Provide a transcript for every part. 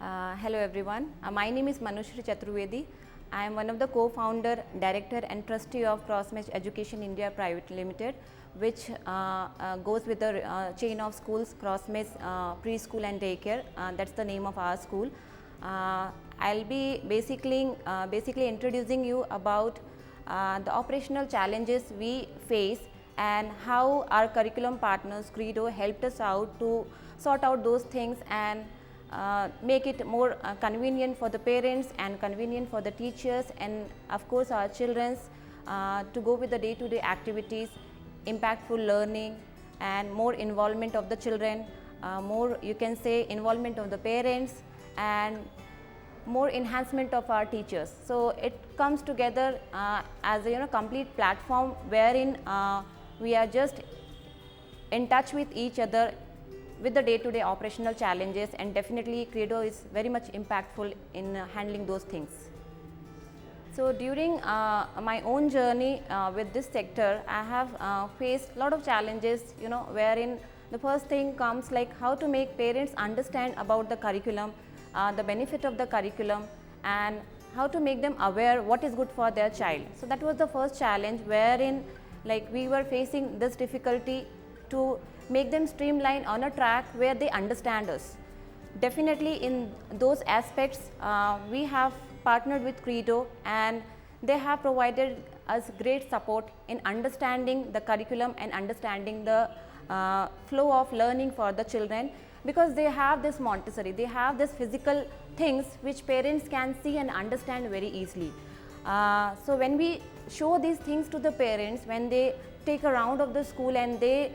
Hello everyone. My name is Manushree Chaturvedi. I am one of the co-founder, director and trustee of Crossmaze Education Pvt Limited, which goes with the chain of schools Crossmaze Preschool and Daycare. That's the name of our school. I'll be basically introducing you about the operational challenges we face and how our curriculum partners Kreedo helped us out to sort out those things and make it more convenient for the parents and convenient for the teachers and of course our children to go with the day-to-day activities, impactful learning and more involvement of the children, more you can say involvement of the parents and more enhancement of our teachers. So it comes together as a complete platform wherein we are just in touch with each other with the day-to-day operational challenges, and definitely Kreedo is very much impactful in handling those things. So during my own journey with this sector, I have faced a lot of challenges, wherein the first thing comes like how to make parents understand about the curriculum, the benefit of the curriculum, and how to make them aware what is good for their child. So that was the first challenge, wherein like we were facing this difficulty to make them streamline on a track where they understand us. Definitely in those aspects, we have partnered with Kreedo and they have provided us great support in understanding the curriculum and understanding the flow of learning for the children, because they have this Montessori, they have this physical things which parents can see and understand very easily. So when we show these things to the parents, when they take a round of the school and they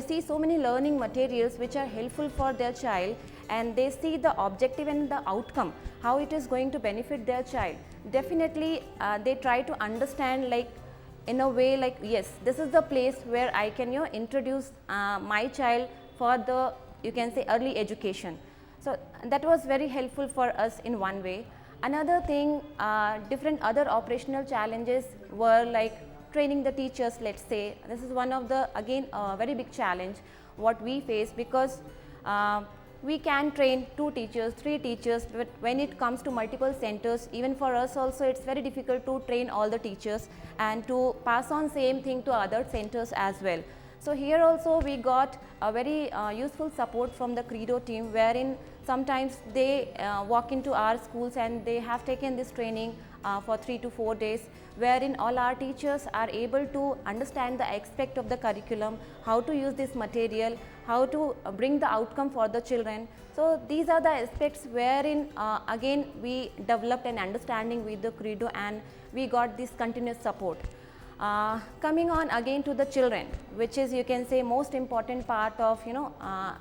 see so many learning materials which are helpful for their child, and they see the objective and the outcome, how it is going to benefit their child. Definitely they try to understand like in a way like, yes, this is the place where I can introduce my child for the, you can say, early education. So that was very helpful for us in one way. Another thing, different other operational challenges were like training the teachers, let's say. This is one of the, again, very big challenge what we face, because we can train 2 teachers, 3 teachers, but when it comes to multiple centers, even for us also it's very difficult to train all the teachers and to pass on same thing to other centers as well. So here also we got a very useful support from the Kreedo team, wherein sometimes they walk into our schools and they have taken this training for 3 to 4 days, wherein all our teachers are able to understand the aspect of the curriculum, how to use this material, how to bring the outcome for the children. So these are the aspects wherein again we developed an understanding with the Kreedo and we got this continuous support. Coming on again to the children, which is, you can say, most important part of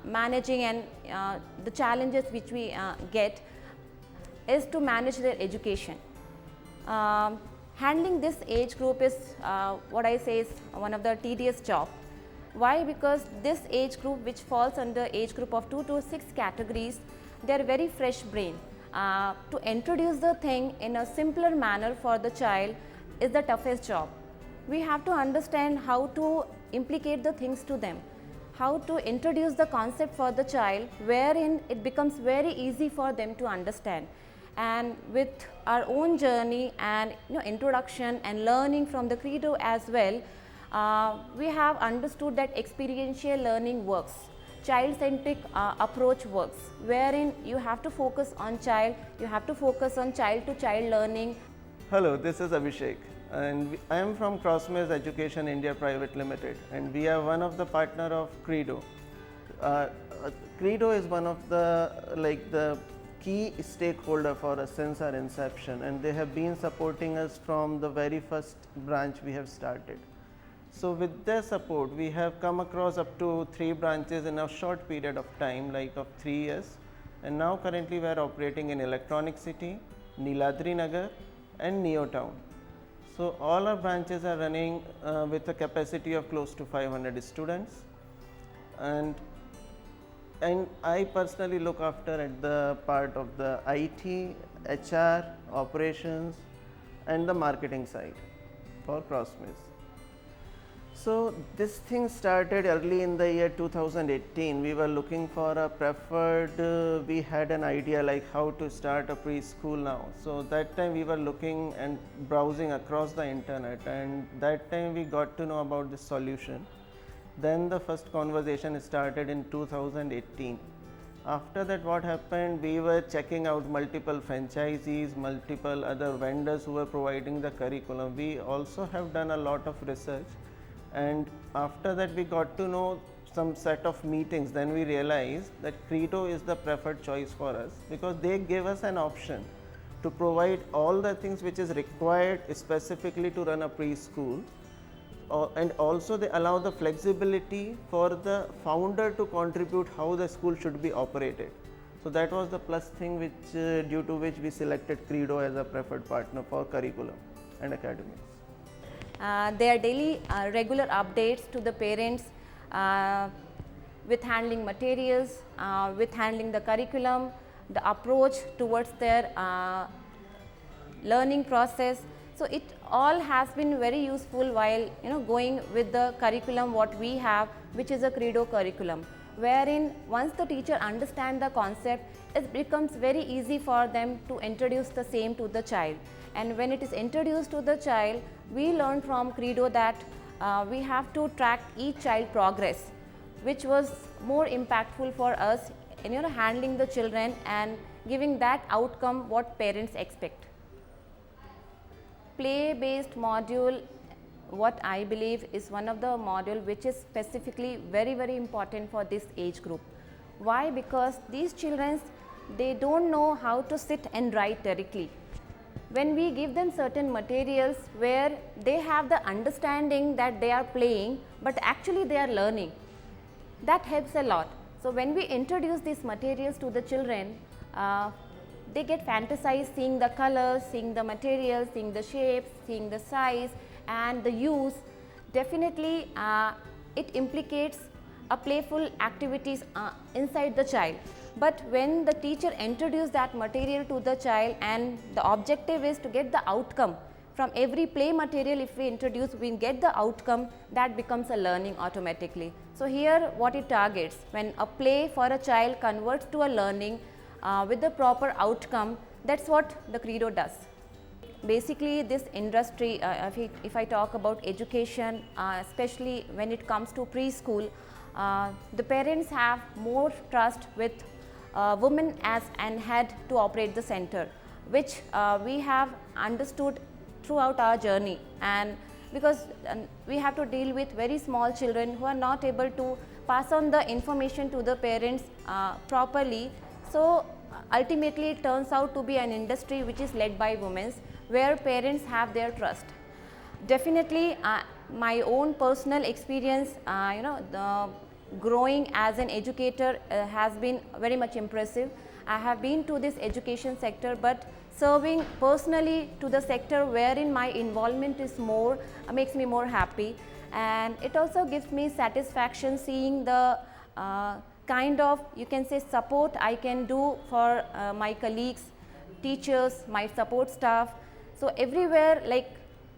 managing and the challenges which we get is to manage their education. Handling this age group is what I say is one of the tedious job. Why? Because this age group, which falls under age group of 2 to 6 categories, they are very fresh brain. To introduce the thing in a simpler manner for the child is the toughest job. We have to understand how to implicate the things to them, how to introduce the concept for the child wherein it becomes very easy for them to understand. And with our own journey and introduction and learning from the Kreedo as well, we have understood that experiential learning works. Child-centric approach works, wherein you have to focus on child, you have to focus on child-to-child learning. Hello, this is Abhishek, and I am from Crossmaze Education Pvt Limited, and we are one of the partner of Kreedo. Kreedo is one of the key stakeholder for us since our inception, and they have been supporting us from the very first branch we have started. So with their support, we have come across up to 3 branches in a short period of time, like of 3 years, and now currently we are operating in Electronic City, Niladri Nagar and Neotown. So all our branches are running with a capacity of close to 500 students, and I personally look after at the part of the IT, HR, operations and the marketing side for Crossmaze. So this thing started early in the year 2018. We were looking for a preferred, we had an idea like how to start a preschool now. So that time we were looking and browsing across the internet, and that time we got to know about this solution. Then the first conversation started in 2018. After that, what happened, we were checking out multiple franchisees, multiple other vendors who were providing the curriculum. We also have done a lot of research, and after that we got to know some set of meetings. Then we realized that Kreedo is the preferred choice for us, because they gave us an option to provide all the things which is required specifically to run a preschool, and also they allow the flexibility for the founder to contribute how the school should be operated. So that was the plus thing which due to which we selected Kreedo as a preferred partner for curriculum and academics. Their daily regular updates to the parents with handling materials, with handling the curriculum, the approach towards their learning process. So it all has been very useful while going with the curriculum what we have, which is a Kreedo curriculum, wherein once the teacher understands the concept, it becomes very easy for them to introduce the same to the child. And when it is introduced to the child, we learn from Kreedo that we have to track each child progress, which was more impactful for us in handling the children and giving that outcome what parents expect. Play based module, what I believe is one of the module which is specifically very important for this age group. Why? Because these children, they don't know how to sit and write directly. When we give them certain materials where they have the understanding that they are playing, but actually they are learning, that helps a lot. So when we introduce these materials to the children, they get fantasized seeing the colors, seeing the materials, seeing the shapes, seeing the size and the use. Definitely it implicates a playful activities inside the child. But when the teacher introduces that material to the child and the objective is to get the outcome from every play material, if we introduce, we get the outcome, that becomes a learning automatically. So here what it targets, when a play for a child converts to a learning with the proper outcome, that's what the Kreedo does. Basically this industry, if I talk about education, especially when it comes to preschool, the parents have more trust with women as an head to operate the center, which we have understood throughout our journey. And because we have to deal with very small children who are not able to pass on the information to the parents properly. So ultimately it turns out to be an industry which is led by women, where parents have their trust. Definitely my own personal experience, the growing as an educator has been very much impressive. I have been to this education sector, but serving personally to the sector wherein my involvement is more, makes me more happy. And it also gives me satisfaction seeing the kind of, you can say, support I can do for my colleagues, teachers, my support staff. So everywhere, like,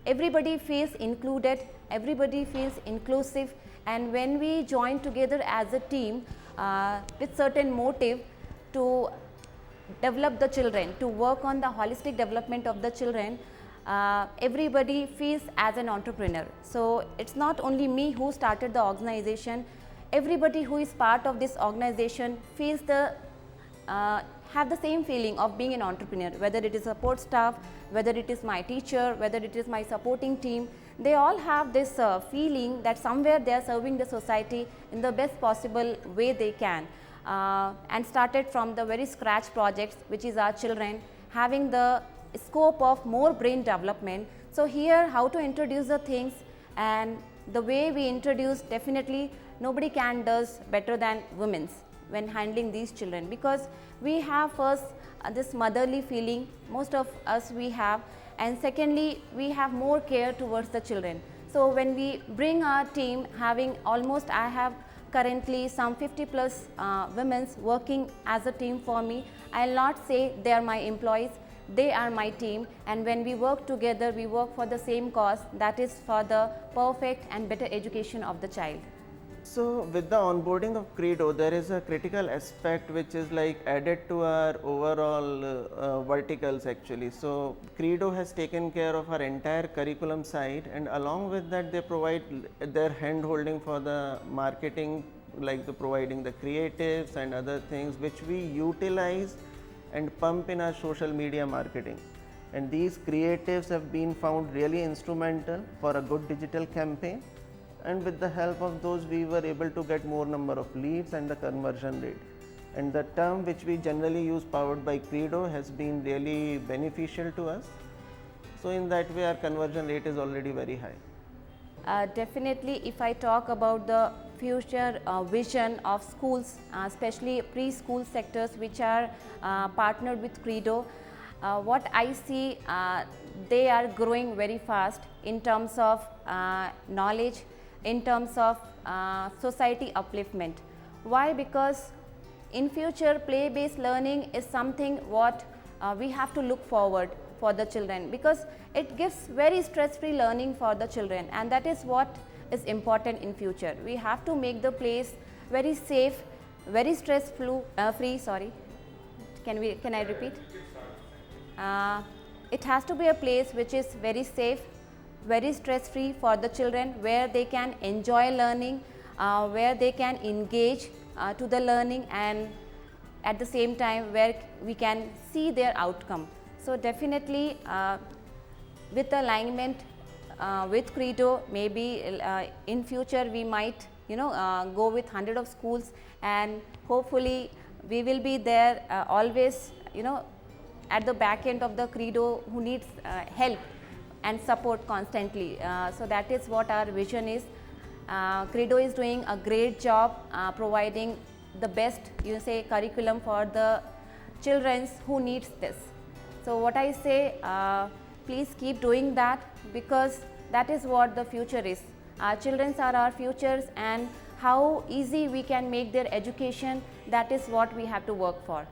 everybody feels included, everybody feels inclusive, and when we join together as a team with certain motive to develop the children, to work on the holistic development of the children, everybody feels as an entrepreneur. So it's not only me who started the organization, everybody who is part of this organization feels have the same feeling of being an entrepreneur, whether it is support staff, whether it is my teacher, whether it is my supporting team. They all have this feeling that somewhere they are serving the society in the best possible way they can, and started from the very scratch projects, which is our children having the scope of more brain development. So here how to introduce the things, and the way we introduce, definitely nobody can does better than women's when handling these children, because we have first this motherly feeling, most of us we have, and secondly we have more care towards the children. So when we bring our team, having almost, I have currently some 50 plus women working as a team for me. I will not say they are my employees, they are my team, and when we work together, we work for the same cause, that is for the perfect and better education of the child. So with the onboarding of Kreedo, there is a critical aspect which is like added to our overall verticals actually. So Kreedo has taken care of our entire curriculum side, and along with that they provide their hand holding for the marketing, like the providing the creatives and other things which we utilize and pump in our social media marketing. And these creatives have been found really instrumental for a good digital campaign, and with the help of those we were able to get more number of leads and the conversion rate. And the term which we generally use, powered by Kreedo, has been really beneficial to us. So in that way our conversion rate is already very high. Definitely, if I talk about the future vision of schools, especially preschool sectors which are partnered with Kreedo, what I see, they are growing very fast in terms of knowledge, in terms of society upliftment. Why? Because in future play based learning is something what we have to look forward for the children, because it gives very stress free learning for the children, and that is what is important in future. We have to make the place very safe, very stress free. Sorry, can I repeat? It has to be a place which is very safe, very stress free for the children, where they can enjoy learning, where they can engage to the learning, and at the same time where we can see their outcome. So definitely with alignment with Kreedo, maybe in future we might go with 100 of schools, and hopefully we will be there always at the back end of the Kreedo who needs help and support constantly. So that is what our vision is. Kreedo is doing a great job providing the best curriculum for the children who needs this. So what I say, please keep doing that, because that is what the future is. Our children are our futures, and how easy we can make their education, that is what we have to work for.